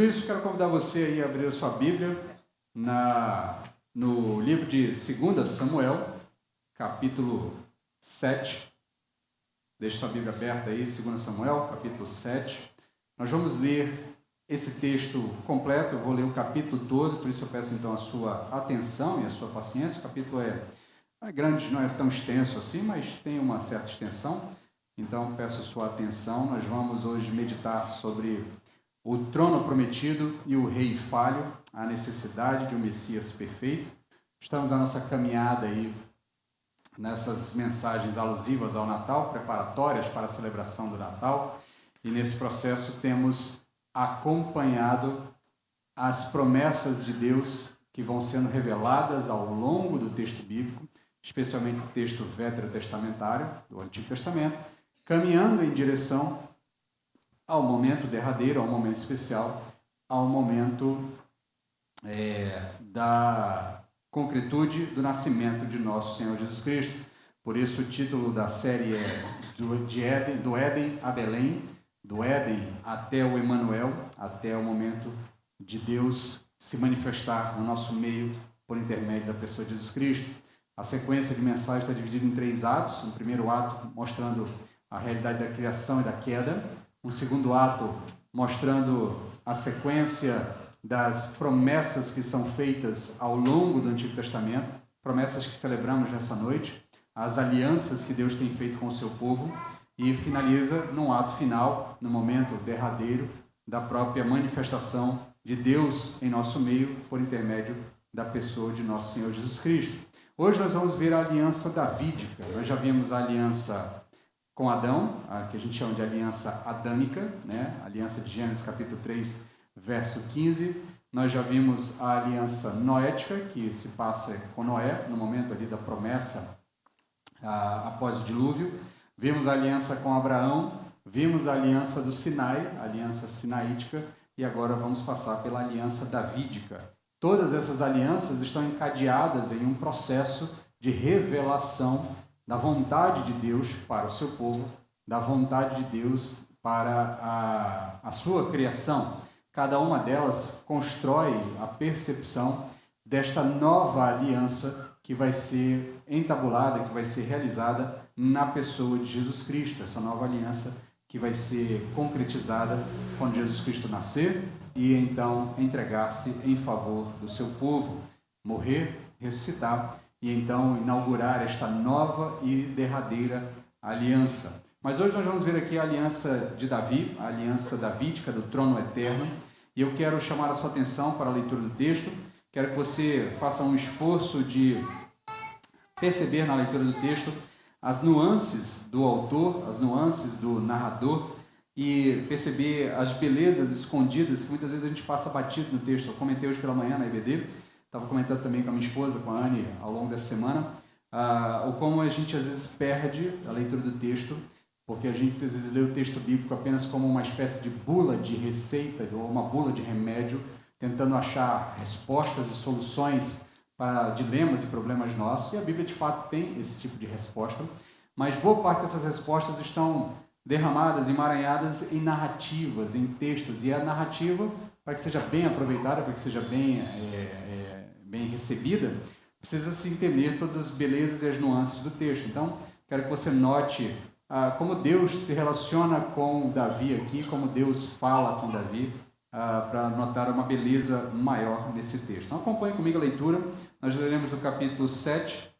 Dito isso, quero convidar você aí a abrir a sua Bíblia no livro de 2 Samuel, capítulo 7. Deixe sua Bíblia aberta aí, 2 Samuel, capítulo 7. Nós vamos ler esse texto completo, eu vou ler o capítulo todo, por isso eu peço então a sua atenção e a sua paciência. O capítulo não é grande, não é tão extenso assim, mas tem uma certa extensão, então peço a sua atenção. Nós vamos hoje meditar sobre o trono prometido e o rei falho, a necessidade de um Messias perfeito. Estamos na nossa caminhada aí, nessas mensagens alusivas ao Natal, preparatórias para a celebração do Natal, e nesse processo temos acompanhado as promessas de Deus que vão sendo reveladas ao longo do texto bíblico, especialmente o texto veterotestamentário, do Antigo Testamento, caminhando em direção ao momento derradeiro, ao momento especial, ao momento da concretude do nascimento de nosso Senhor Jesus Cristo. Por isso o título da série é do Éden a Belém, do Éden até o Emanuel, até o momento de Deus se manifestar no nosso meio por intermédio da pessoa de Jesus Cristo. A sequência de mensagens está dividida em 3 atos. Um primeiro ato mostrando a realidade da criação e da queda. Um segundo ato mostrando a sequência das promessas que são feitas ao longo do Antigo Testamento, promessas que celebramos nessa noite, as alianças que Deus tem feito com o seu povo, e finaliza num ato final, no momento derradeiro da própria manifestação de Deus em nosso meio por intermédio da pessoa de nosso Senhor Jesus Cristo. Hoje nós vamos ver a aliança davídica. Nós já vimos a aliança com Adão, que a gente chama de aliança adâmica, né? Aliança de Gênesis capítulo 3, verso 15. Nós já vimos a aliança noética, que se passa com Noé, no momento ali da promessa após o dilúvio. Vimos a aliança com Abraão, vimos a aliança do Sinai, a aliança sinaítica, e agora vamos passar pela aliança davídica. Todas essas alianças estão encadeadas em um processo de revelação da vontade de Deus para o seu povo, da vontade de Deus para a sua criação. Cada uma delas constrói a percepção desta nova aliança que vai ser entabulada, que vai ser realizada na pessoa de Jesus Cristo. Essa nova aliança que vai ser concretizada quando Jesus Cristo nascer e então entregar-se em favor do seu povo, morrer, ressuscitar e então inaugurar esta nova e derradeira aliança. Mas hoje nós vamos ver aqui a aliança de Davi, a aliança davídica do trono eterno, e eu quero chamar a sua atenção para a leitura do texto. Quero que você faça um esforço de perceber na leitura do texto as nuances do autor, as nuances do narrador, e perceber as belezas escondidas que muitas vezes a gente passa batido no texto. Eu comentei hoje pela manhã na IBD, estava comentando também com a minha esposa, com a Anne, ao longo dessa semana, o como a gente às vezes perde a leitura do texto, porque a gente às vezes lê o texto bíblico apenas como uma espécie de bula de receita, ou uma bula de remédio, tentando achar respostas e soluções para dilemas e problemas nossos, e a Bíblia de fato tem esse tipo de resposta, mas boa parte dessas respostas estão derramadas, emaranhadas em narrativas, em textos, e a narrativa, para que seja bem aproveitada, para que seja bem recebida, precisa se entender todas as belezas e as nuances do texto. Então, quero que você note como Deus se relaciona com Davi aqui, como Deus fala com Davi, para notar uma beleza maior nesse texto. Então, acompanhe comigo a leitura. Nós leremos do capítulo 7,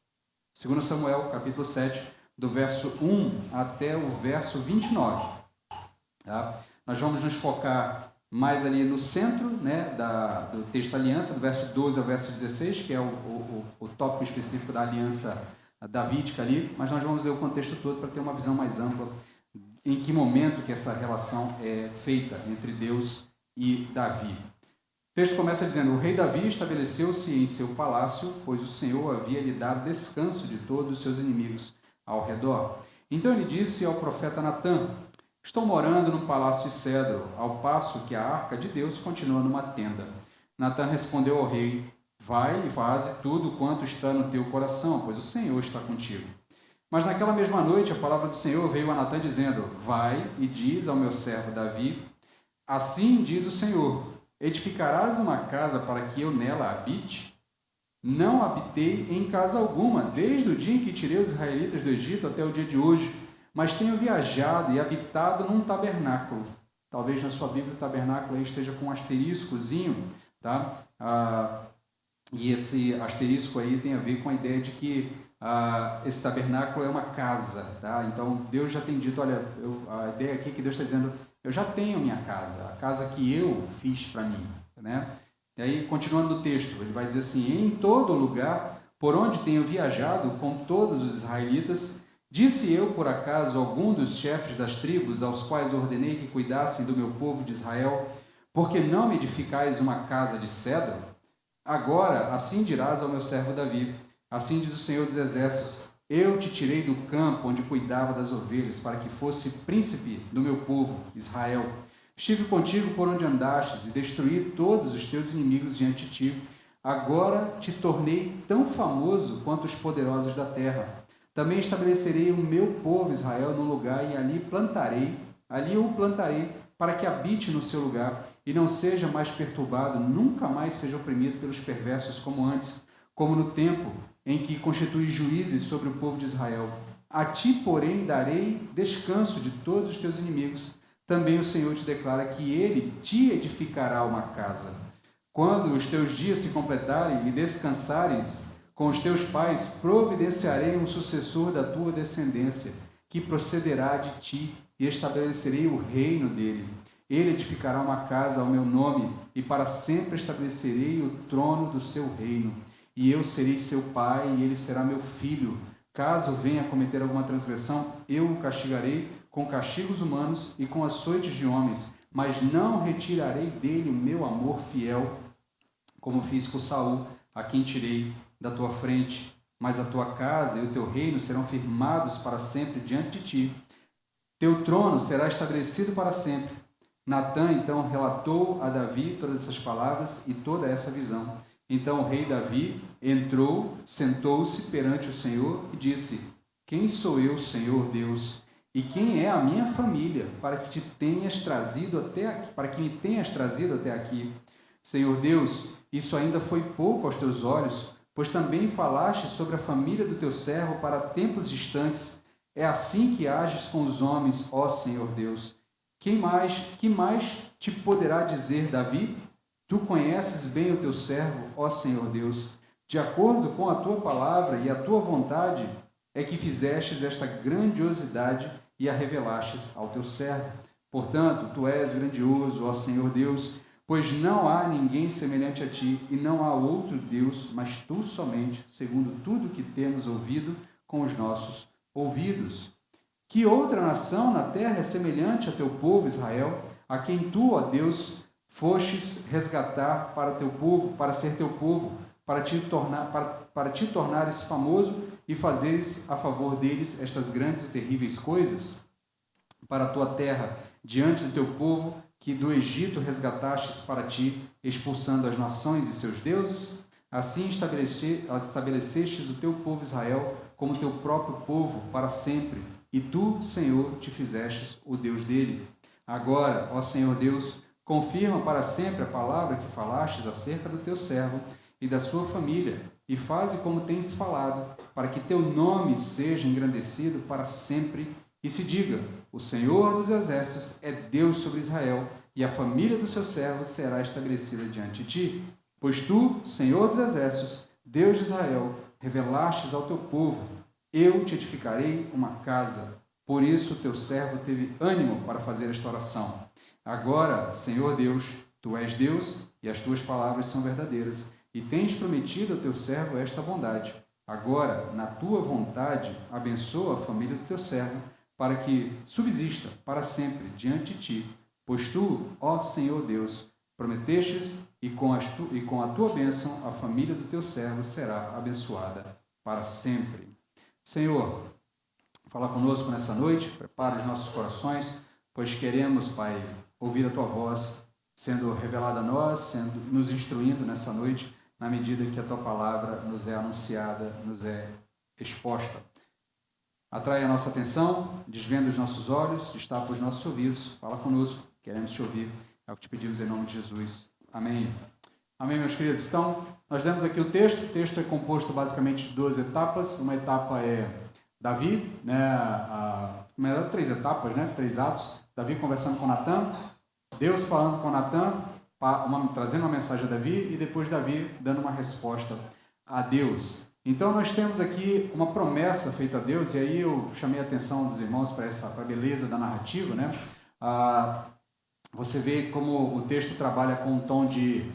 2 Samuel, capítulo 7, do verso 1 até o verso 29. Tá? Nós vamos nos focar mais ali no centro, né, do texto da aliança, do verso 12 ao verso 16, que é o tópico específico da aliança davídica ali, mas nós vamos ler o contexto todo para ter uma visão mais ampla em que momento que essa relação é feita entre Deus e Davi. O texto começa dizendo: o rei Davi estabeleceu-se em seu palácio, pois o Senhor havia lhe dado descanso de todos os seus inimigos ao redor. Então ele disse ao profeta Natã: estou morando num palácio de cedro, ao passo que a arca de Deus continua numa tenda. Natã respondeu ao rei: vai e faze tudo quanto está no teu coração, pois o Senhor está contigo. Mas naquela mesma noite a palavra do Senhor veio a Natã dizendo: vai e diz ao meu servo Davi, assim diz o Senhor, edificarás uma casa para que eu nela habite? Não habitei em casa alguma, desde o dia em que tirei os israelitas do Egito até o dia de hoje, mas tenho viajado e habitado num tabernáculo. Talvez na sua Bíblia o tabernáculo aí esteja com um asteriscozinho, tá? E esse asterisco aí tem a ver com a ideia de que esse tabernáculo é uma casa, tá? Então Deus já tem dito, olha, a ideia aqui é que Deus está dizendo, eu já tenho minha casa, a casa que eu fiz para mim, né? E aí, continuando no texto, ele vai dizer assim, em todo lugar por onde tenho viajado com todos os israelitas, disse eu por acaso algum dos chefes das tribos aos quais ordenei que cuidassem do meu povo de Israel, porque não me edificais uma casa de cedro? Agora, assim dirás ao meu servo Davi, assim diz o Senhor dos Exércitos, eu te tirei do campo onde cuidava das ovelhas, para que fosse príncipe do meu povo, Israel. Estive contigo por onde andastes, e destruí todos os teus inimigos diante de ti. Agora te tornei tão famoso quanto os poderosos da terra. Também estabelecerei o meu povo Israel num lugar, e ali o plantarei, para que habite no seu lugar, e não seja mais perturbado, nunca mais seja oprimido pelos perversos como antes, como no tempo em que constituí juízes sobre o povo de Israel. A ti, porém, darei descanso de todos os teus inimigos. Também o Senhor te declara que ele te edificará uma casa. Quando os teus dias se completarem e descansares com os teus pais, providenciarei um sucessor da tua descendência, que procederá de ti, e estabelecerei o reino dele. Ele edificará uma casa ao meu nome, e para sempre estabelecerei o trono do seu reino. E eu serei seu pai, e ele será meu filho. Caso venha a cometer alguma transgressão, eu o castigarei com castigos humanos e com açoites de homens, mas não retirarei dele o meu amor fiel, como fiz com Saul, a quem tirei da tua frente. Mas a tua casa e o teu reino serão firmados para sempre diante de ti. Teu trono será estabelecido para sempre. Natã, então, relatou a Davi todas essas palavras e toda essa visão. Então o rei Davi entrou, sentou-se perante o Senhor e disse, quem sou eu, Senhor Deus, e quem é a minha família, para que me tenhas trazido até aqui? Senhor Deus, isso ainda foi pouco aos teus olhos, pois também falaste sobre a família do teu servo para tempos distantes. É assim que ages com os homens, ó Senhor Deus. Que mais te poderá dizer Davi? Tu conheces bem o teu servo, ó Senhor Deus. De acordo com a tua palavra e a tua vontade, é que fizestes esta grandiosidade e a revelastes ao teu servo. Portanto, tu és grandioso, ó Senhor Deus, pois não há ninguém semelhante a ti, e não há outro Deus, mas tu somente, segundo tudo que temos ouvido com os nossos ouvidos. Que outra nação na terra é semelhante a teu povo Israel, a quem tu, ó Deus, fostes resgatar para teu povo, para ser teu povo, para te tornares famoso e fazeres a favor deles estas grandes e terríveis coisas? Para a tua terra, diante do teu povo, que do Egito resgatastes para ti, expulsando as nações e seus deuses? Assim estabelecestes o teu povo Israel como teu próprio povo para sempre, e tu, Senhor, te fizestes o Deus dele. Agora, ó Senhor Deus, confirma para sempre a palavra que falastes acerca do teu servo e da sua família, e faze como tens falado, para que teu nome seja engrandecido para sempre, e se diga, o Senhor dos Exércitos é Deus sobre Israel, e a família do seu servo será estabelecida diante de ti. Pois tu, Senhor dos Exércitos, Deus de Israel, revelastes ao teu povo, eu te edificarei uma casa. Por isso teu servo teve ânimo para fazer esta oração. Agora, Senhor Deus, tu és Deus, e as tuas palavras são verdadeiras, e tens prometido ao teu servo esta bondade. Agora, na tua vontade, abençoa a família do teu servo, para que subsista para sempre diante de ti. Pois tu, ó Senhor Deus, prometestes, e com a tua bênção a família do teu servo será abençoada para sempre. Senhor, fala conosco nessa noite, prepara os nossos corações, pois queremos, Pai, ouvir a tua voz sendo revelada a nós, nos instruindo nessa noite, na medida que a tua palavra nos é anunciada, nos é exposta. Atrai a nossa atenção, desvenda os nossos olhos, destapa os nossos ouvidos, fala conosco, queremos te ouvir, é o que te pedimos em nome de Jesus. Amém. Amém, meus queridos. Então, nós lemos aqui o texto é composto basicamente de 2 etapas. Uma etapa é Davi, né, 3 etapas, né, 3 atos. Davi conversando com Natã, Deus falando com Natã, trazendo uma mensagem a Davi, e depois Davi dando uma resposta a Deus. Então nós temos aqui uma promessa feita a Deus, e aí eu chamei a atenção dos irmãos para a beleza da narrativa, né? Você vê como o texto trabalha com um tom de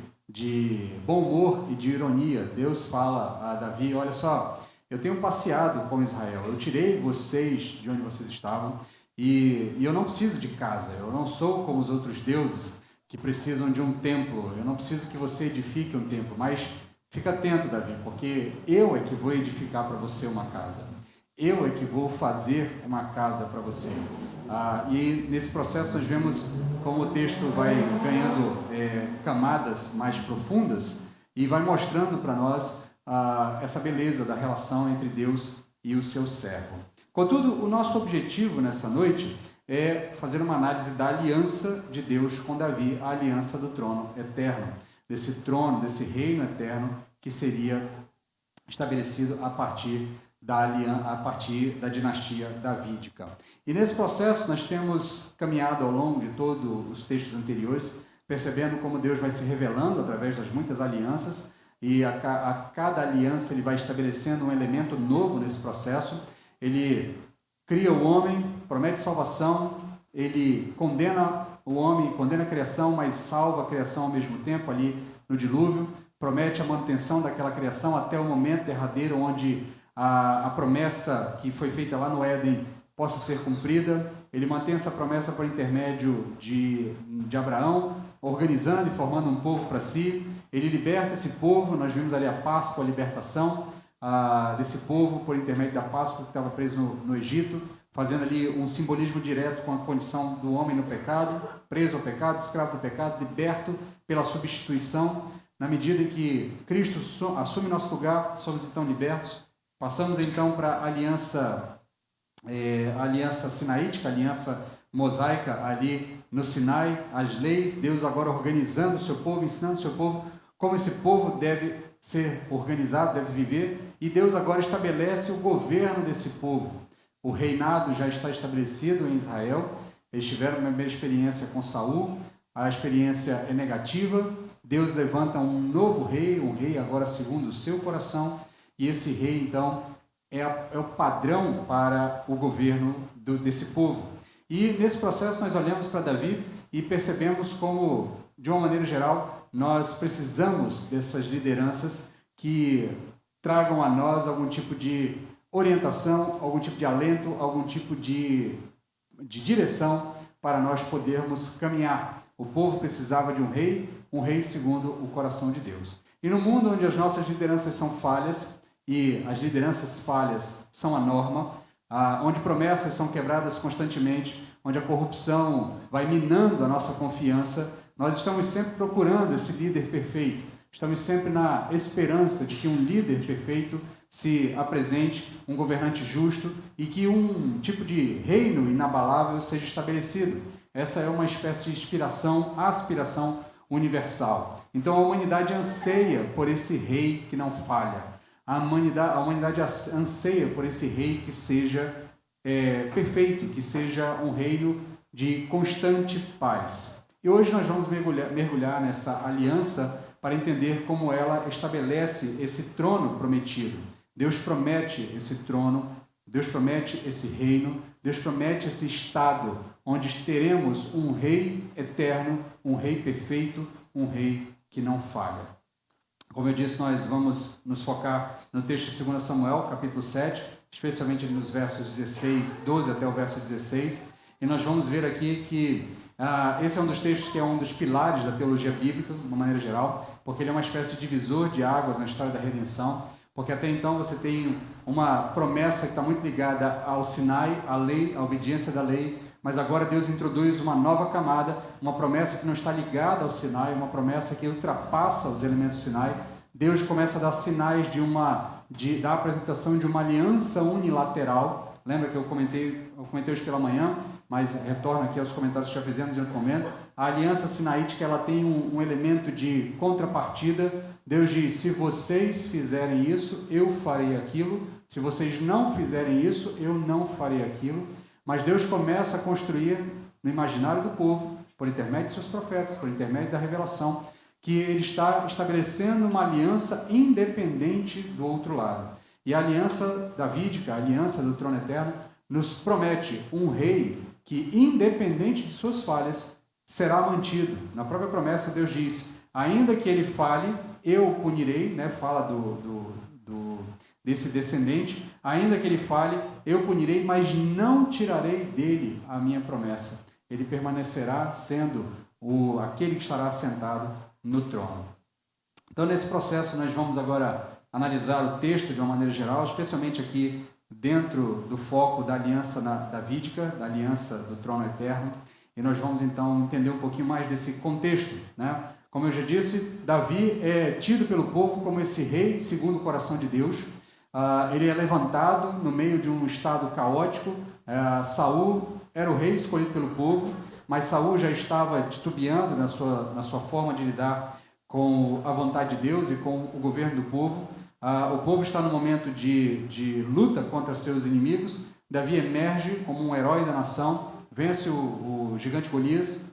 bom humor e de ironia. Deus fala a Davi: olha só, eu tenho passeado com Israel, eu tirei vocês de onde vocês estavam, e eu não preciso de casa, eu não sou como os outros deuses que precisam de um templo, eu não preciso que você edifique um templo, mas fica atento, Davi, porque eu é que vou edificar para você uma casa, eu é que vou fazer uma casa para você. E nesse processo nós vemos como o texto vai ganhando camadas mais profundas e vai mostrando para nós essa beleza da relação entre Deus e o seu servo. Contudo, o nosso objetivo nessa noite é fazer uma análise da aliança de Deus com Davi, a aliança do trono eterno, desse trono, desse reino eterno que seria estabelecido a partir da dinastia davídica. E nesse processo nós temos caminhado ao longo de todos os textos anteriores, percebendo como Deus vai se revelando através das muitas alianças, e a cada aliança ele vai estabelecendo um elemento novo nesse processo. Ele cria o homem, promete salvação, ele condena o homem, condena a criação, mas salva a criação ao mesmo tempo ali no dilúvio, promete a manutenção daquela criação até o momento derradeiro onde a promessa que foi feita lá no Éden possa ser cumprida. Ele mantém essa promessa por intermédio de Abraão, organizando e formando um povo para si. Ele liberta esse povo, nós vimos ali a Páscoa, a libertação desse povo por intermédio da Páscoa que estava preso no Egito, fazendo ali um simbolismo direto com a condição do homem no pecado, preso ao pecado, escravo do pecado, liberto pela substituição. Na medida em que Cristo assume nosso lugar, somos então libertos. Passamos então para a aliança sinaítica, a aliança mosaica ali no Sinai, as leis, Deus agora organizando o seu povo, ensinando o seu povo como esse povo deve ser organizado, deve viver, e Deus agora estabelece o governo desse povo. O reinado já está estabelecido em Israel. Eles tiveram uma primeira experiência com Saul, a experiência é negativa. Deus levanta um novo rei, um rei agora segundo o seu coração, e esse rei então é o padrão para o governo desse povo. E nesse processo nós olhamos para Davi e percebemos como, de uma maneira geral, nós precisamos dessas lideranças que tragam a nós algum tipo de orientação, algum tipo de alento, algum tipo de direção para nós podermos caminhar. O povo precisava de um rei segundo o coração de Deus. E no mundo onde as nossas lideranças são falhas, e as lideranças falhas são a norma, onde promessas são quebradas constantemente, onde a corrupção vai minando a nossa confiança, nós estamos sempre procurando esse líder perfeito, estamos sempre na esperança de que um líder perfeito se apresente, um governante justo, e que um tipo de reino inabalável seja estabelecido. Essa é uma espécie de aspiração universal. Então a humanidade anseia por esse rei que não falha. A humanidade anseia por esse rei que seja perfeito, que seja um reino de constante paz. E hoje nós vamos mergulhar nessa aliança para entender como ela estabelece esse trono prometido. Deus promete esse trono, Deus promete esse reino, Deus promete esse estado onde teremos um rei eterno, um rei perfeito, um rei que não falha. Como eu disse, nós vamos nos focar no texto de 2 Samuel, capítulo 7, especialmente nos versos 12 até o verso 16, e nós vamos ver aqui que esse é um dos textos que é um dos pilares da teologia bíblica, de uma maneira geral, porque ele é uma espécie de divisor de águas na história da redenção, porque até então você tem uma promessa que está muito ligada ao Sinai, à lei, à obediência da lei, mas agora Deus introduz uma nova camada, uma promessa que não está ligada ao Sinai, uma promessa que ultrapassa os elementos do Sinai. Deus começa a dar sinais da apresentação de uma aliança unilateral. Lembra que eu comentei hoje pela manhã mas retorno aqui aos comentários que já fizemos em outro momento. A aliança sinaítica, ela tem um elemento de contrapartida. Deus diz: se vocês fizerem isso, eu farei aquilo. Se vocês não fizerem isso, eu não farei aquilo. Mas Deus começa a construir no imaginário do povo, por intermédio de seus profetas, por intermédio da revelação, que ele está estabelecendo uma aliança independente do outro lado. E a aliança davídica, a aliança do trono eterno, nos promete um rei que, independente de suas falhas, será mantido. Na própria promessa, Deus diz: ainda que ele falhe, eu o punirei, né? Fala desse descendente, ainda que ele falhe, eu o punirei, mas não tirarei dele a minha promessa. Ele permanecerá sendo aquele que estará sentado no trono. Então, nesse processo, nós vamos agora analisar o texto de uma maneira geral, especialmente aqui dentro do foco da aliança davídica, da aliança do trono eterno, e nós vamos então entender um pouquinho mais desse contexto, né? Como eu já disse, Davi é tido pelo povo como esse rei segundo o coração de Deus. Ele é levantado no meio de um estado caótico. Saul era o rei escolhido pelo povo, mas Saul já estava titubeando na sua forma de lidar com a vontade de Deus e com o governo do povo. O povo está no momento de luta contra seus inimigos. Davi emerge como um herói da nação, vence o gigante Golias,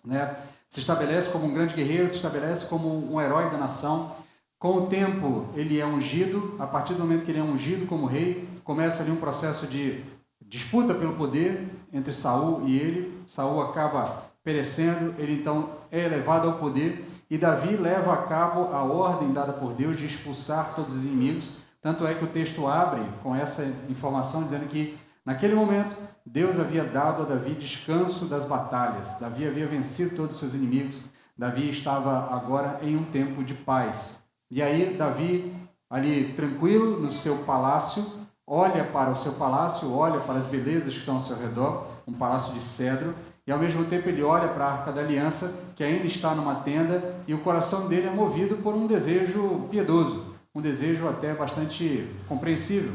né? Se estabelece como um grande guerreiro, se estabelece como um herói da nação. Com o tempo, ele é ungido. A partir do momento que ele é ungido como rei, começa ali um processo de disputa pelo poder entre Saul e ele. Saul acaba perecendo, ele então é elevado ao poder, e Davi leva a cabo a ordem dada por Deus de expulsar todos os inimigos. Tanto é que o texto abre com essa informação dizendo que naquele momento Deus havia dado a Davi descanso das batalhas. Davi havia vencido todos os seus inimigos. Davi estava agora em um tempo de paz. E aí Davi, ali tranquilo no seu palácio, olha para o seu palácio, olha para as belezas que estão ao seu redor, um palácio de cedro, e ao mesmo tempo ele olha para a Arca da Aliança, que ainda está numa tenda, e o coração dele é movido por um desejo piedoso, um desejo até bastante compreensível.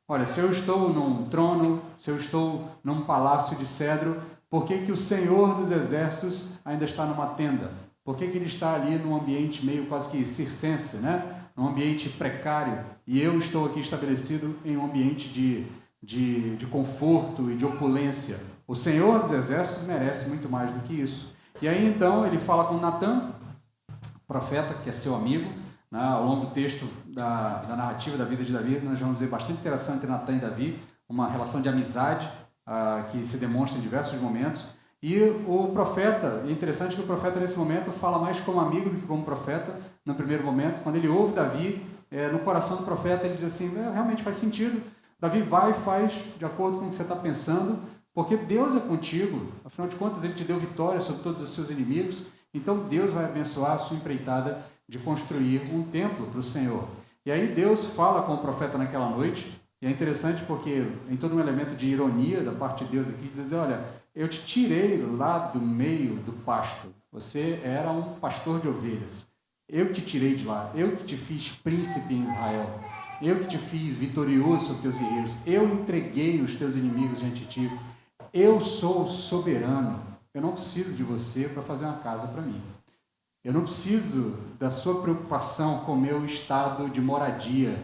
Olha, se eu estou num trono, se eu estou num palácio de cedro, por que o Senhor dos Exércitos ainda está numa tenda? Por que ele está ali num ambiente meio quase que circense, né? Num ambiente precário, e eu estou aqui estabelecido em um ambiente de conforto e de opulência? O Senhor dos Exércitos merece muito mais do que isso. E aí então ele fala com Natã, profeta, que é seu amigo, né? Ao longo do texto da narrativa da vida de Davi, nós vamos ver bastante interação entre Natã e Davi, uma relação de amizade que se demonstra em diversos momentos. E o profeta, é interessante que o profeta nesse momento fala mais como amigo do que como profeta. No primeiro momento, quando ele ouve Davi, no coração do profeta ele diz assim: realmente faz sentido, Davi vai e faz de acordo com o que você está pensando, porque Deus é contigo, afinal de contas ele te deu vitória sobre todos os seus inimigos, então Deus vai abençoar a sua empreitada de construir um templo para o Senhor. E aí Deus fala com o profeta naquela noite, e é interessante porque tem todo um elemento de ironia da parte de Deus aqui, dizendo: olha, eu te tirei lá do meio do pasto, você era um pastor de ovelhas, eu te tirei de lá, eu que te fiz príncipe em Israel, eu que te fiz vitorioso sobre teus guerreiros, eu entreguei os teus inimigos diante de ti, eu sou soberano, eu não preciso de você para fazer uma casa para mim. Eu não preciso da sua preocupação com o meu estado de moradia.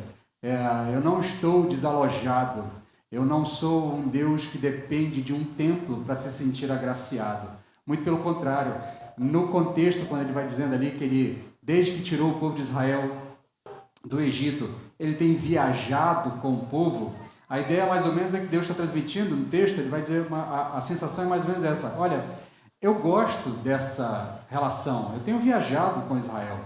Eu não estou desalojado. Eu não sou um Deus que depende de um templo para se sentir agraciado. Muito pelo contrário. No contexto, quando ele vai dizendo ali que ele, desde que tirou o povo de Israel do Egito, ele tem viajado com o povo, a ideia mais ou menos é que Deus está transmitindo no texto, ele vai dizer, a sensação é mais ou menos essa: olha, eu gosto dessa relação, eu tenho viajado com Israel,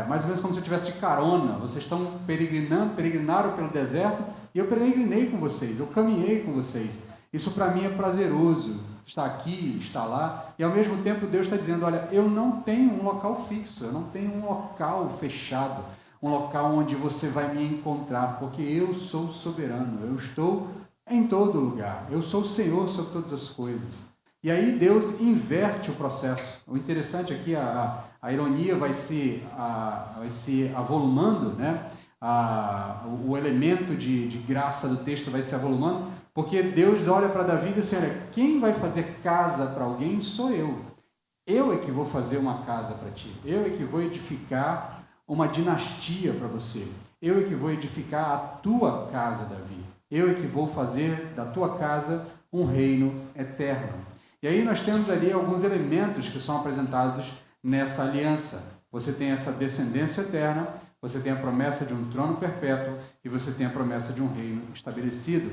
mais ou menos como se eu estivesse de carona, vocês estão peregrinaram pelo deserto, e eu peregrinei com vocês, eu caminhei com vocês, isso para mim é prazeroso, estar aqui, estar lá, e ao mesmo tempo Deus está dizendo: olha, eu não tenho um local fixo, eu não tenho um local fechado, um local onde você vai me encontrar, porque eu sou soberano, eu estou em todo lugar, eu sou o Senhor sobre todas as coisas. E aí Deus inverte o processo. O interessante aqui, a ironia vai se avolumando, né? O elemento de graça do texto vai se avolumando, Porque Deus olha para Davi e diz assim, olha, quem vai fazer casa para alguém sou eu. Eu é que vou fazer uma casa para ti. Eu é que vou edificar uma dinastia para você. Eu é que vou edificar a tua casa, Davi. Eu é que vou fazer da tua casa um reino eterno. E aí nós temos ali alguns elementos que são apresentados nessa aliança. Você tem essa descendência eterna, você tem a promessa de um trono perpétuo e você tem a promessa de um reino estabelecido.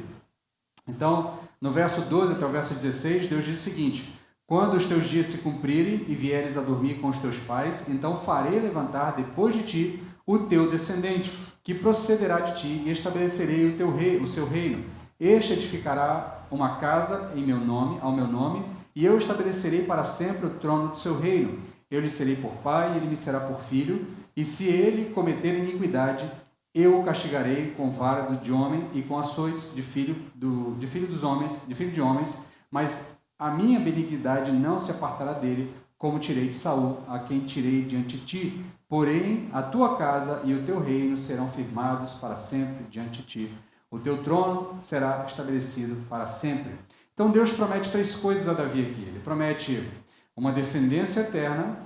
Então, no verso 12 até o verso 16, Deus diz o seguinte: quando os teus dias se cumprirem e vieres a dormir com os teus pais, então farei levantar depois de ti o teu descendente, que procederá de ti, e estabelecerei o seu reino. Este edificará uma casa em meu nome, ao meu nome, e eu estabelecerei para sempre o trono do seu reino. Eu lhe serei por pai, e ele me será por filho, e se ele cometer iniquidade, eu o castigarei com vara de homem e com açoites de filho de homens, mas a minha benignidade não se apartará dele, como tirei de Saul, a quem tirei diante de ti. Porém, a tua casa e o teu reino serão firmados para sempre diante de ti. O teu trono será estabelecido para sempre. Então Deus promete 3 coisas a Davi aqui. Ele promete uma descendência eterna,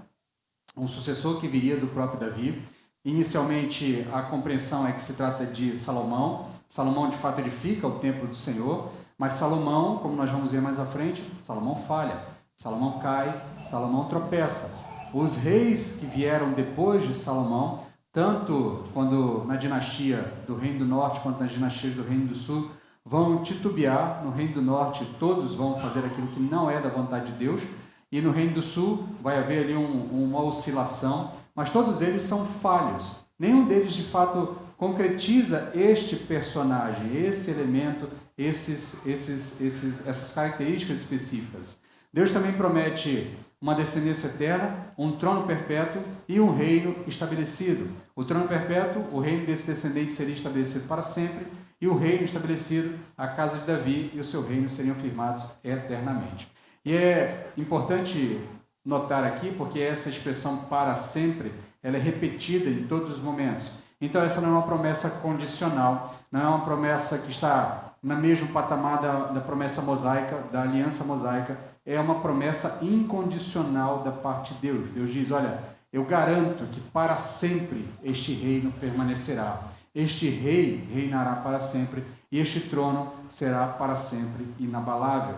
um sucessor que viria do próprio Davi. Inicialmente, a compreensão é que se trata de Salomão. Salomão, de fato, edifica o templo do Senhor, mas Salomão, como nós vamos ver mais à frente, Salomão falha, Salomão cai, Salomão tropeça. Os reis que vieram depois de Salomão, tanto quando na dinastia do Reino do Norte quanto nas dinastias do Reino do Sul, vão titubear. No Reino do Norte, todos vão fazer aquilo que não é da vontade de Deus, e no Reino do Sul vai haver ali uma oscilação, mas todos eles são falhos. Nenhum deles, de fato, concretiza este personagem, esse elemento, essas características específicas. Deus também promete uma descendência eterna, um trono perpétuo e um reino estabelecido. O trono perpétuo, o reino desse descendente seria estabelecido para sempre, e o reino estabelecido, a casa de Davi e o seu reino seriam firmados eternamente. E é importante notar aqui, porque essa expressão para sempre, ela é repetida em todos os momentos. Então essa não é uma promessa condicional, não é uma promessa que está no mesmo patamar da promessa mosaica, da aliança mosaica, é uma promessa incondicional da parte de Deus. Deus diz, olha, eu garanto que para sempre este reino permanecerá, este rei reinará para sempre e este trono será para sempre inabalável.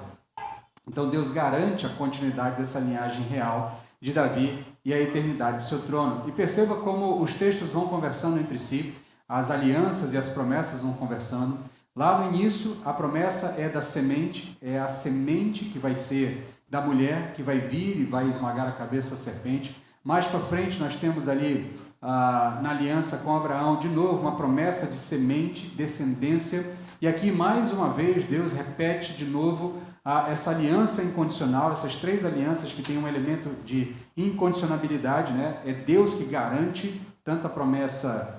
Então Deus garante a continuidade dessa linhagem real de Davi e a eternidade do seu trono. E perceba como os textos vão conversando entre si, as alianças e as promessas vão conversando. Lá no início, a promessa é da semente, é a semente que vai ser da mulher, que vai vir e vai esmagar a cabeça da serpente. Mais para frente, nós temos ali, na aliança com Abraão, de novo, uma promessa de semente, descendência. E aqui, mais uma vez, Deus repete de novo essa aliança incondicional, essas 3 alianças que têm um elemento de incondicionabilidade, né? É Deus que garante tanto a promessa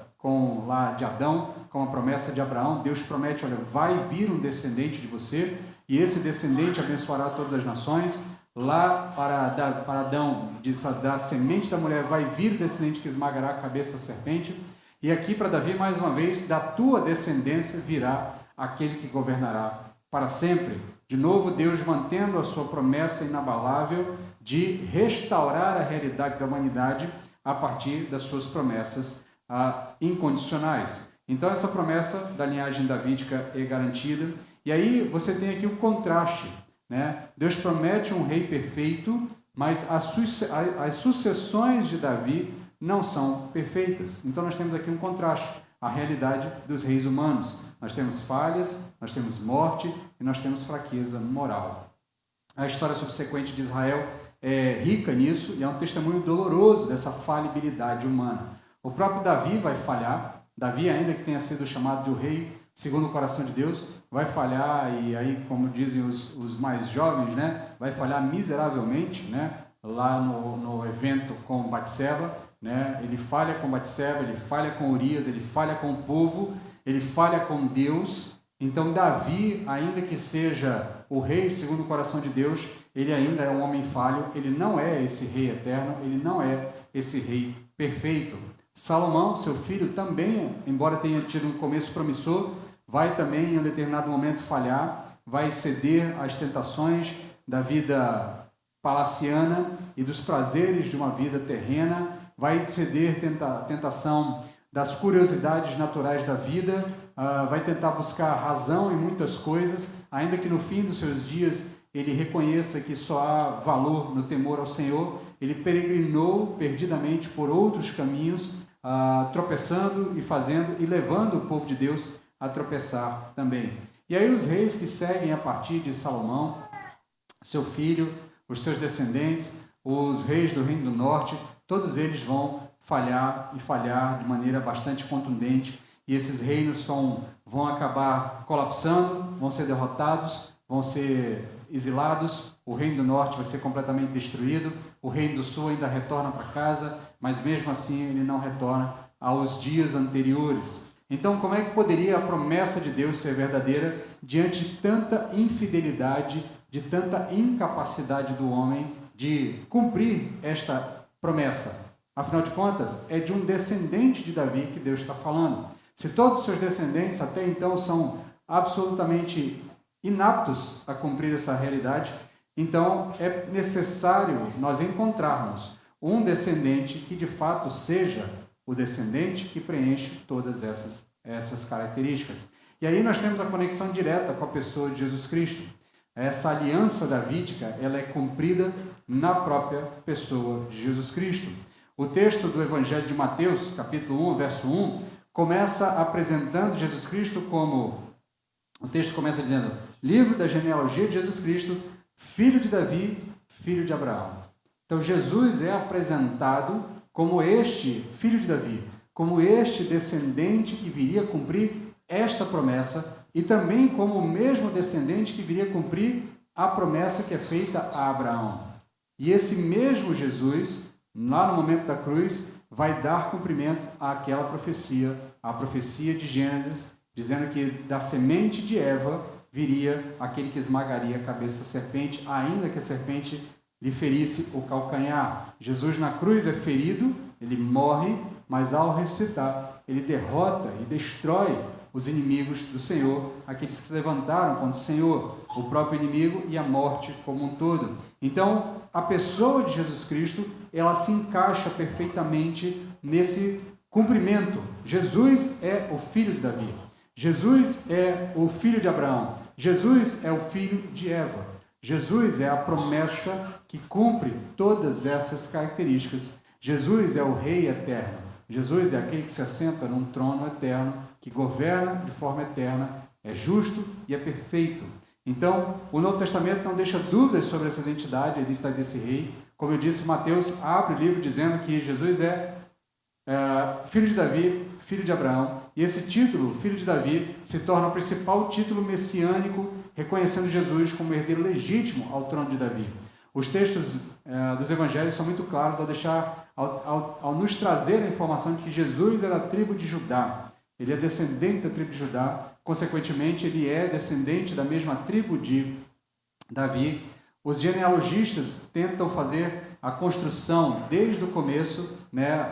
de Adão, como a promessa de Abraão. Deus promete, olha, vai vir um descendente de você, e esse descendente abençoará todas as nações. Lá para Adão, diz, da semente da mulher vai vir o descendente que esmagará a cabeça da serpente. E aqui para Davi, mais uma vez, da tua descendência virá aquele que governará para sempre. De novo, Deus mantendo a sua promessa inabalável de restaurar a realidade da humanidade a partir das suas promessas incondicionais. Então, essa promessa da linhagem davídica é garantida. E aí você tem aqui o contraste, né? Deus promete um rei perfeito, mas as sucessões de Davi não são perfeitas. Então, nós temos aqui um contraste, a realidade dos reis humanos. Nós temos falhas, nós temos morte e nós temos fraqueza moral. A história subsequente de Israel é rica nisso e é um testemunho doloroso dessa falibilidade humana. O próprio Davi vai falhar. Davi, ainda que tenha sido chamado de o rei segundo o coração de Deus, vai falhar, e aí, como dizem os mais jovens, né, vai falhar miseravelmente, né, lá no evento com Batseba, né, ele falha com Batseba, ele falha com Urias, ele falha com o povo, ele falha com Deus. Então Davi, ainda que seja o rei segundo o coração de Deus, ele ainda é um homem falho, ele não é esse rei eterno, ele não é esse rei perfeito. Salomão, seu filho, também, embora tenha tido um começo promissor, vai também em um determinado momento falhar. vai ceder às tentações da vida palaciana e dos prazeres de uma vida terrena, vai ceder à tentação das curiosidades naturais da vida, vai tentar buscar razão em muitas coisas, ainda que no fim dos seus dias ele reconheça que só há valor no temor ao Senhor. Ele peregrinou perdidamente por outros caminhos, tropeçando e fazendo e levando o povo de Deus a tropeçar também. E aí os reis que seguem a partir de Salomão, seu filho, os seus descendentes, os reis do Reino do Norte, todos eles vão falhar e falhar de maneira bastante contundente, e esses reinos vão acabar colapsando, vão ser derrotados, vão ser exilados, o Reino do Norte vai ser completamente destruído, o Reino do Sul ainda retorna para casa, mas mesmo assim ele não retorna aos dias anteriores. Então, como é que poderia a promessa de Deus ser verdadeira diante de tanta infidelidade, de tanta incapacidade do homem de cumprir esta promessa? Afinal de contas, é de um descendente de Davi que Deus está falando. Se todos os seus descendentes até então são absolutamente inaptos a cumprir essa realidade, então é necessário nós encontrarmos um descendente que de fato seja o descendente que preenche todas essas características. E aí nós temos a conexão direta com a pessoa de Jesus Cristo. Essa aliança davídica, ela é cumprida na própria pessoa de Jesus Cristo. O texto do Evangelho de Mateus, capítulo 1, verso 1, começa apresentando Jesus Cristo como... O texto começa dizendo: livro da genealogia de Jesus Cristo, filho de Davi, filho de Abraão. Então Jesus é apresentado como este filho de Davi, como este descendente que viria cumprir esta promessa, e também como o mesmo descendente que viria cumprir a promessa que é feita a Abraão. E esse mesmo Jesus, lá no momento da cruz, vai dar cumprimento àquela profecia, a profecia de Gênesis, dizendo que da semente de Eva viria aquele que esmagaria a cabeça da serpente, ainda que a serpente lhe ferisse o calcanhar. Jesus na cruz é ferido, ele morre, mas ao ressuscitar, ele derrota e destrói os inimigos do Senhor, aqueles que se levantaram contra o Senhor, o próprio inimigo e a morte como um todo. Então, a pessoa de Jesus Cristo, ela se encaixa perfeitamente nesse cumprimento. Jesus é o filho de Davi. Jesus é o filho de Abraão. Jesus é o filho de Eva. Jesus é a promessa que cumpre todas essas características. Jesus é o Rei eterno. Jesus é aquele que se assenta num trono eterno, que governa de forma eterna, é justo e é perfeito. Então, o Novo Testamento não deixa dúvidas sobre essa identidade, a identidade desse rei. Como eu disse, Mateus abre o livro dizendo que Jesus é filho de Davi, filho de Abraão. E esse título, filho de Davi, se torna o principal título messiânico, reconhecendo Jesus como herdeiro legítimo ao trono de Davi. Os textos dos evangelhos são muito claros ao nos trazer a informação de que Jesus era da tribo de Judá. Ele é descendente da tribo de Judá, consequentemente ele é descendente da mesma tribo de Davi. Os genealogistas tentam fazer a construção desde o começo, né?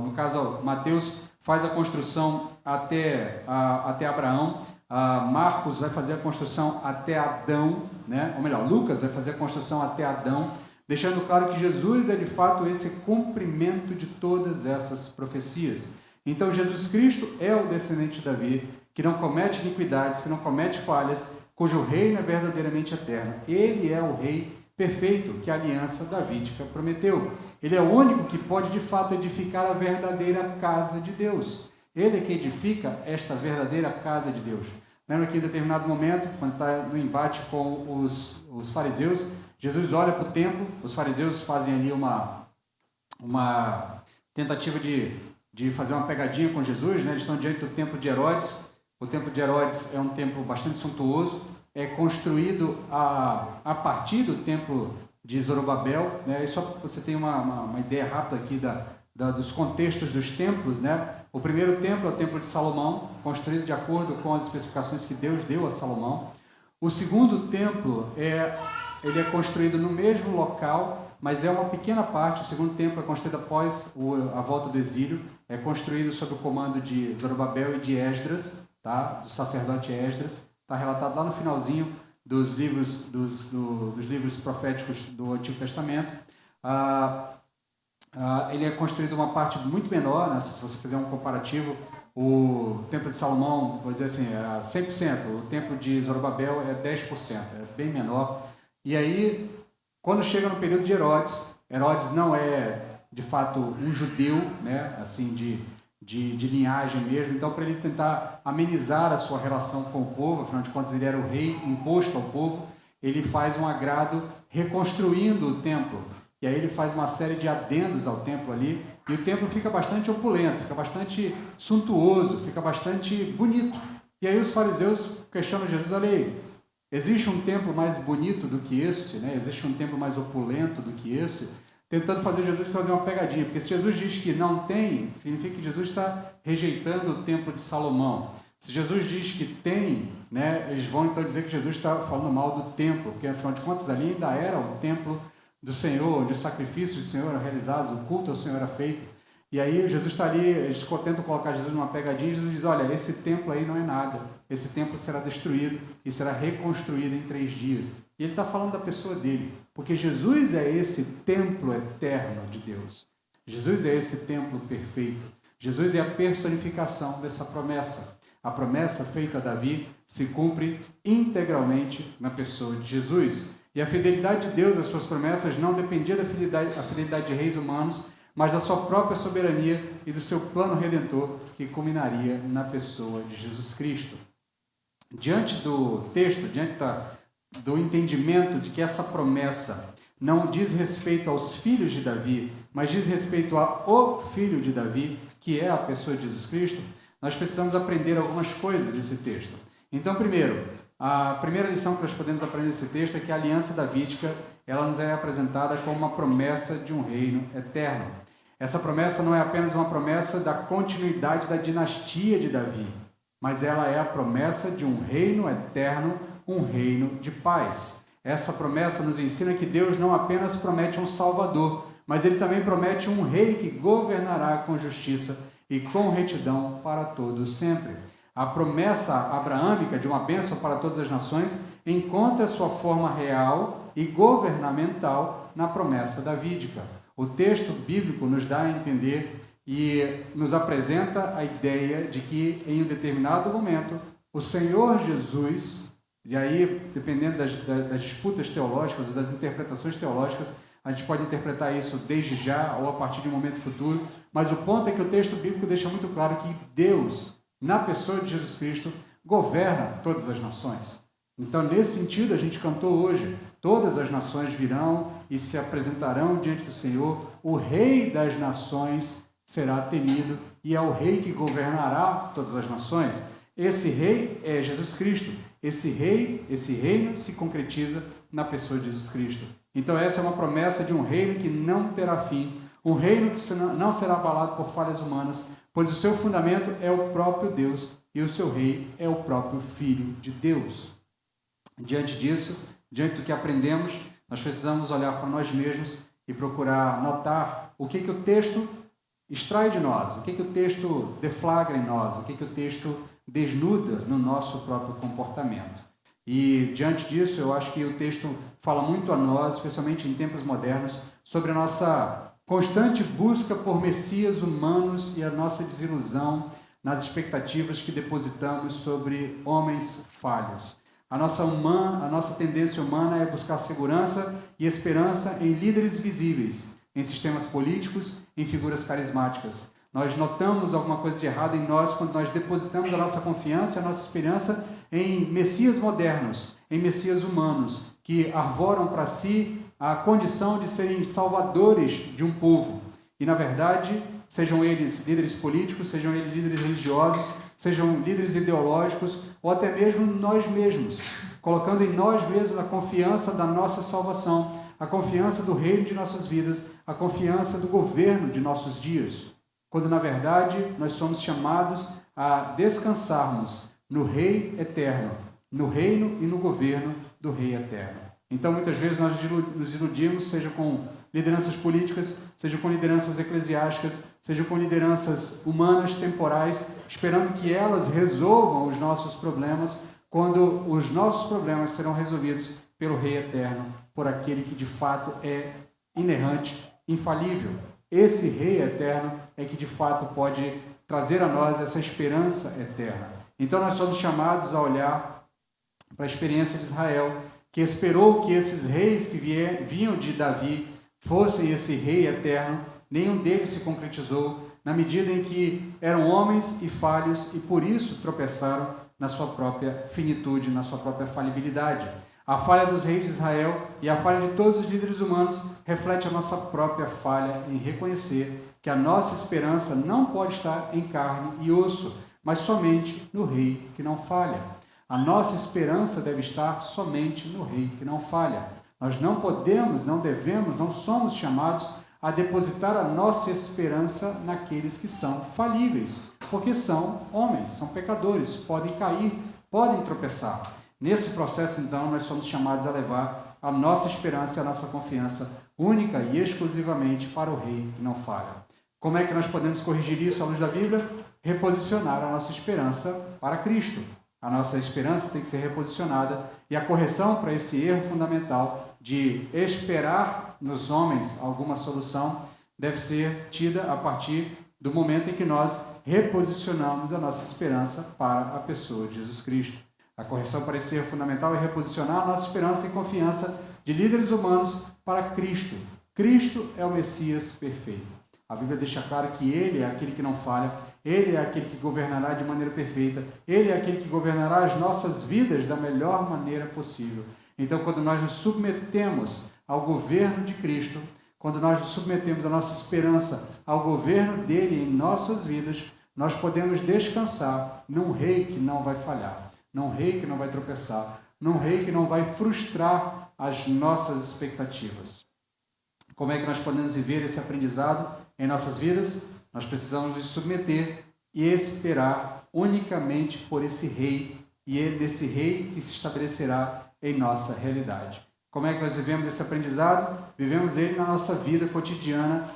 No caso, Mateus faz a construção até Abraão, Marcos vai fazer a construção até Adão, né? Ou melhor, Lucas vai fazer a construção até Adão, deixando claro que Jesus é de fato esse cumprimento de todas essas profecias. Então Jesus Cristo é o descendente de Davi, que não comete iniquidades, que não comete falhas, cujo reino é verdadeiramente eterno. Ele é o rei perfeito que a aliança davídica prometeu. Ele é o único que pode de fato edificar a verdadeira casa de Deus. Ele é que edifica esta verdadeira casa de Deus. Lembra que em determinado momento, quando está no embate com os fariseus, Jesus olha para o templo, os fariseus fazem ali uma tentativa de fazer uma pegadinha com Jesus, né? Eles estão diante do templo de Herodes. O templo de Herodes é um templo bastante suntuoso, é construído a partir do templo de Zorobabel, né? E só para você ter uma ideia rápida aqui dos contextos dos templos, né? O primeiro templo é o templo de Salomão, construído de acordo com as especificações que Deus deu a Salomão. O segundo templo ele é construído no mesmo local, mas é uma pequena parte. O segundo templo é construído após a volta do exílio, é construído sob o comando de Zorobabel e de Esdras, tá? Do sacerdote Esdras, está relatado lá no finalzinho dos livros, dos livros proféticos do Antigo Testamento. Ele é construído uma parte muito menor, né? Se você fizer um comparativo, o Templo de Salomão, vou dizer assim, era 100%, o Templo de Zorobabel é 10%, é bem menor. E aí, quando chega no período de Herodes, Herodes não é, de fato, um judeu, né? Assim, de linhagem mesmo, então para ele tentar amenizar a sua relação com o povo, afinal de contas ele era o rei imposto ao povo, ele faz um agrado reconstruindo o templo. E aí ele faz uma série de adendos ao templo ali, e o templo fica bastante opulento, fica bastante suntuoso, fica bastante bonito. E aí os fariseus questionam Jesus: olha aí, existe um templo mais bonito do que esse, né? Existe um templo mais opulento do que esse? Tentando fazer Jesus fazer uma pegadinha, porque se Jesus diz que não tem, significa que Jesus está rejeitando o templo de Salomão. Se Jesus diz que tem, né, eles vão então dizer que Jesus está falando mal do templo, porque afinal de contas ali ainda era o templo do Senhor, onde os sacrifícios do Senhor eram realizados, o culto ao Senhor era feito. E aí Jesus está ali, eles tentam colocar Jesus numa pegadinha, e Jesus diz: olha, esse templo aí não é nada, esse templo será destruído e será reconstruído em 3 dias. E ele está falando da pessoa dele, porque Jesus é esse templo eterno de Deus. Jesus é esse templo perfeito. Jesus é a personificação dessa promessa. A promessa feita a Davi se cumpre integralmente na pessoa de Jesus. E a fidelidade de Deus às suas promessas não dependia da fidelidade de reis humanos, mas da sua própria soberania e do seu plano redentor, que culminaria na pessoa de Jesus Cristo. Diante do texto, diante do entendimento de que essa promessa não diz respeito aos filhos de Davi, mas diz respeito ao Filho de Davi, que é a pessoa de Jesus Cristo, nós precisamos aprender algumas coisas desse texto. Então, primeiro, a primeira lição que nós podemos aprender desse texto é que a aliança davídica, ela nos é apresentada como uma promessa de um reino eterno. Essa promessa não é apenas uma promessa da continuidade da dinastia de Davi, mas ela é a promessa de um reino eterno, um reino de paz. Essa promessa nos ensina que Deus não apenas promete um Salvador, mas Ele também promete um rei que governará com justiça e com retidão para todos sempre. A promessa abraâmica de uma bênção para todas as nações encontra sua forma real e governamental na promessa davídica. O texto bíblico nos dá a entender e nos apresenta a ideia de que em um determinado momento o Senhor Jesus, e aí dependendo das disputas teológicas ou das interpretações teológicas, a gente pode interpretar isso desde já ou a partir de um momento futuro, mas o ponto é que o texto bíblico deixa muito claro que Deus, na pessoa de Jesus Cristo, governa todas as nações. Então, nesse sentido, a gente cantou hoje: todas as nações virão e se apresentarão diante do Senhor, o Rei das nações será temido e é o Rei que governará todas as nações. Esse Rei é Jesus Cristo. Esse reino se concretiza na pessoa de Jesus Cristo. Então, essa é uma promessa de um reino que não terá fim, um reino que não será abalado por falhas humanas, pois o seu fundamento é o próprio Deus e o seu rei é o próprio Filho de Deus. Diante disso, diante do que aprendemos, nós precisamos olhar para nós mesmos e procurar notar o que o texto extrai de nós, o que o texto deflagra em nós, o que o texto desnuda no nosso próprio comportamento. E diante disso, eu acho que o texto fala muito a nós, especialmente em tempos modernos, sobre a nossa constante busca por messias humanos e a nossa desilusão nas expectativas que depositamos sobre homens falhos. A nossa tendência humana é buscar segurança e esperança em líderes visíveis, em sistemas políticos, em figuras carismáticas. Nós notamos alguma coisa de errado em nós quando nós depositamos a nossa confiança, a nossa esperança em messias modernos, em messias humanos, que arvoram para si a condição de serem salvadores de um povo. E, na verdade, sejam eles líderes políticos, sejam eles líderes religiosos, sejam líderes ideológicos, ou até mesmo nós mesmos, colocando em nós mesmos a confiança da nossa salvação, a confiança do reino de nossas vidas, a confiança do governo de nossos dias, quando, na verdade, nós somos chamados a descansarmos no Rei eterno, no reino e no governo do Rei eterno. Então, muitas vezes, nós nos iludimos, seja com lideranças políticas, seja com lideranças eclesiásticas, seja com lideranças humanas, temporais, esperando que elas resolvam os nossos problemas, quando os nossos problemas serão resolvidos pelo Rei Eterno, por aquele que de fato é inerrante, infalível. Esse Rei Eterno é que de fato pode trazer a nós essa esperança eterna. Então nós somos chamados a olhar para a experiência de Israel, que esperou que esses reis que vinham de Davi fossem esse Rei Eterno. Nenhum deles se concretizou, na medida em que eram homens e falhos e por isso tropeçaram na sua própria finitude, na sua própria falibilidade. A falha dos reis de Israel e a falha de todos os líderes humanos reflete a nossa própria falha em reconhecer que a nossa esperança não pode estar em carne e osso, mas somente no Rei que não falha. A nossa esperança deve estar somente no Rei que não falha. Nós não podemos, não devemos, não somos chamados a depositar a nossa esperança naqueles que são falíveis, porque são homens, são pecadores, podem cair, podem tropeçar. Nesse processo, então, nós somos chamados a levar a nossa esperança e a nossa confiança única e exclusivamente para o Rei que não falha. Como é que nós podemos corrigir isso à luz da Bíblia? Reposicionar a nossa esperança para Cristo. A nossa esperança tem que ser reposicionada e a correção para esse erro fundamental de esperar nos homens alguma solução deve ser tida a partir do momento em que nós reposicionamos a nossa esperança para a pessoa de Jesus Cristo. A correção para esse erro fundamental é reposicionar a nossa esperança e confiança de líderes humanos para Cristo. Cristo é o Messias perfeito. A Bíblia deixa claro que Ele é aquele que não falha, Ele é aquele que governará de maneira perfeita, Ele é aquele que governará as nossas vidas da melhor maneira possível. Então, quando nós nos submetemos ao governo de Cristo, quando nós nos submetemos a nossa esperança ao governo dele em nossas vidas, nós podemos descansar num Rei que não vai falhar, num Rei que não vai tropeçar, num Rei que não vai frustrar as nossas expectativas. Como é que nós podemos viver esse aprendizado em nossas vidas? Nós precisamos nos submeter e esperar unicamente por esse Rei, e é desse Rei que se estabelecerá em nossa realidade. Como é que nós vivemos esse aprendizado? Vivemos ele na nossa vida cotidiana,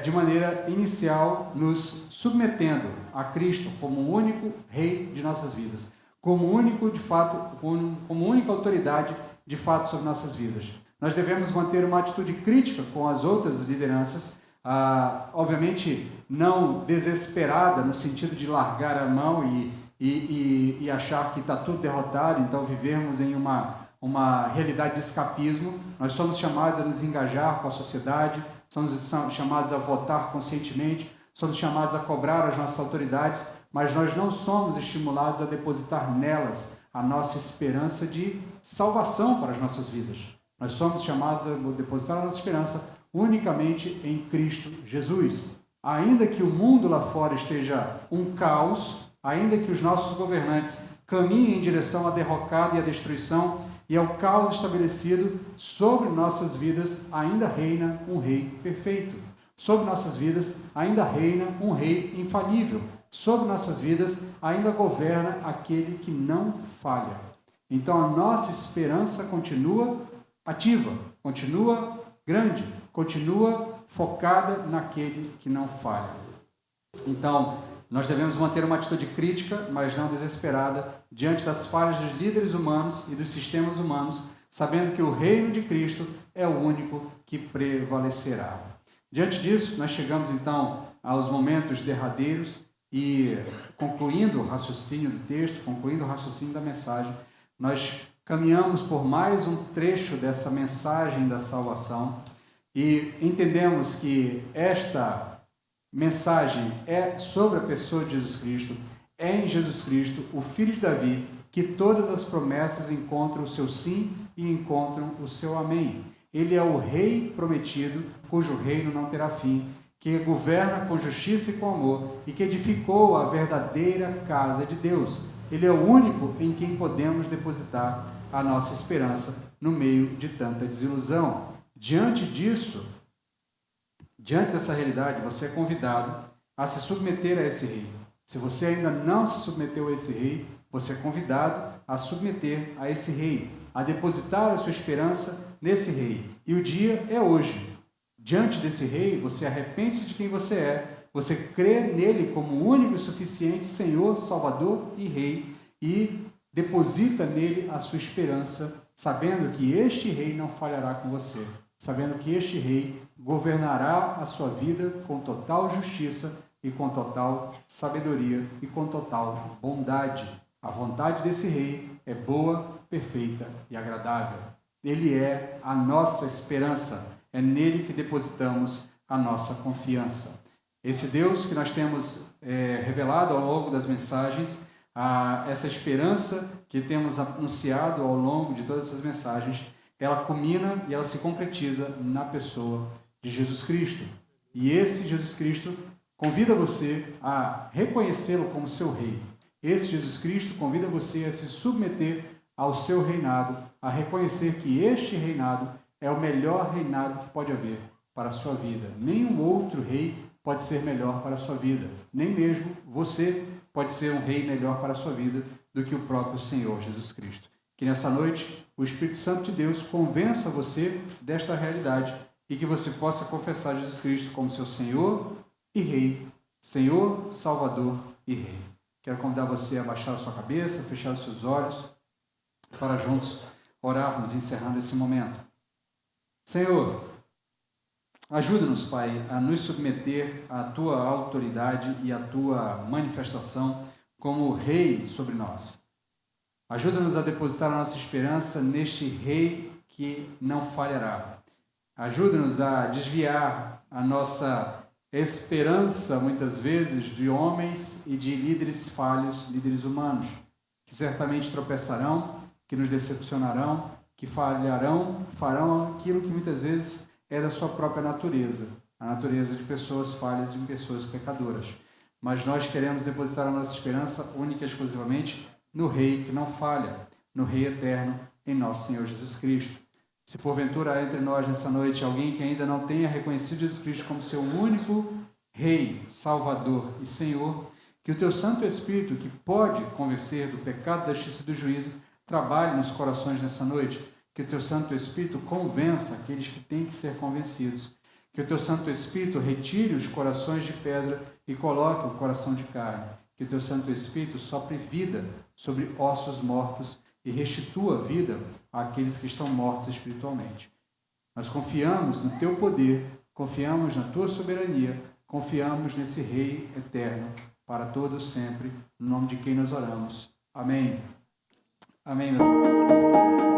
de maneira inicial, nos submetendo a Cristo como o único Rei de nossas vidas, como único, de fato, como única autoridade, de fato, sobre nossas vidas. Nós devemos manter uma atitude crítica com as outras lideranças, obviamente não desesperada, no sentido de largar a mão e achar que está tudo derrotado, então vivermos em uma realidade de escapismo. Nós somos chamados a nos engajar com a sociedade, somos chamados a votar conscientemente, somos chamados a cobrar as nossas autoridades, mas nós não somos estimulados a depositar nelas a nossa esperança de salvação para as nossas vidas. Nós somos chamados a depositar a nossa esperança unicamente em Cristo Jesus. Ainda que o mundo lá fora esteja um caos, ainda que os nossos governantes caminhem em direção à derrocada e à destruição e ao caos estabelecido, sobre nossas vidas ainda reina um Rei perfeito. Sobre nossas vidas ainda reina um Rei infalível. Sobre nossas vidas ainda governa aquele que não falha. Então a nossa esperança continua ativa, continua grande, continua focada naquele que não falha. Então, nós devemos manter uma atitude crítica, mas não desesperada, diante das falhas dos líderes humanos e dos sistemas humanos, sabendo que o reino de Cristo é o único que prevalecerá. Diante disso, nós chegamos então aos momentos derradeiros e, concluindo o raciocínio do texto, concluindo o raciocínio da mensagem, nós caminhamos por mais um trecho dessa mensagem da salvação e entendemos que esta mensagem é sobre a pessoa de Jesus Cristo, é em Jesus Cristo, o Filho de Davi, que todas as promessas encontram o seu sim e encontram o seu amém. Ele é o Rei prometido, cujo reino não terá fim, que governa com justiça e com amor e que edificou a verdadeira casa de Deus. Ele é o único em quem podemos depositar a nossa esperança no meio de tanta desilusão. Diante disso, diante dessa realidade, você é convidado a se submeter a esse Rei. Se você ainda não se submeteu a esse Rei, você é convidado a submeter a esse Rei, a depositar a sua esperança nesse Rei. E o dia é hoje. Diante desse Rei, você arrepende-se de quem você é, você crê nele como o único e suficiente Senhor, Salvador e Rei, e Deposita nele a sua esperança, sabendo que este rei não falhará com você, sabendo que este rei governará a sua vida com total justiça e com total sabedoria e com total bondade. A vontade desse rei é boa, perfeita e agradável. Ele é a nossa esperança, é nele que depositamos a nossa confiança. Esse Deus que nós temos revelado ao longo das mensagens, essa esperança que temos anunciado ao longo de todas essas mensagens, ela culmina e ela se concretiza na pessoa de Jesus Cristo. E esse Jesus Cristo convida você a reconhecê-lo como seu rei. Esse Jesus Cristo convida você a se submeter ao seu reinado, a reconhecer que este reinado é o melhor reinado que pode haver para a sua vida. Nenhum outro rei pode ser melhor para a sua vida. Nem mesmo você pode ser um rei melhor para a sua vida do que o próprio Senhor Jesus Cristo. Que nessa noite o Espírito Santo de Deus convença você desta realidade e que você possa confessar Jesus Cristo como seu Senhor e Rei, Senhor, Salvador e Rei. Quero convidar você a baixar a sua cabeça, fechar os seus olhos, para juntos orarmos, encerrando esse momento. Senhor, ajuda-nos, Pai, a nos submeter à Tua autoridade e à Tua manifestação como Rei sobre nós. Ajuda-nos a depositar a nossa esperança neste Rei que não falhará. Ajuda-nos a desviar a nossa esperança, muitas vezes, de homens e de líderes falhos, líderes humanos, que certamente tropeçarão, que nos decepcionarão, que falharão, farão aquilo que muitas vezes é da sua própria natureza, a natureza de pessoas falhas, de pessoas pecadoras. Mas nós queremos depositar a nossa esperança única e exclusivamente no Rei que não falha, no Rei eterno, em nosso Senhor Jesus Cristo. Se porventura há entre nós nessa noite alguém que ainda não tenha reconhecido Jesus Cristo como seu único Rei, Salvador e Senhor, que o Teu Santo Espírito, que pode convencer do pecado, da justiça e do juízo, trabalhe nos corações nessa noite. Que o Teu Santo Espírito convença aqueles que têm que ser convencidos. Que o Teu Santo Espírito retire os corações de pedra e coloque o coração de carne. Que o Teu Santo Espírito sopre vida sobre ossos mortos e restitua vida àqueles que estão mortos espiritualmente. Nós confiamos no Teu poder, confiamos na Tua soberania, confiamos nesse Rei eterno, para todos sempre, no nome de quem nós oramos. Amém. Amém, meu Deus.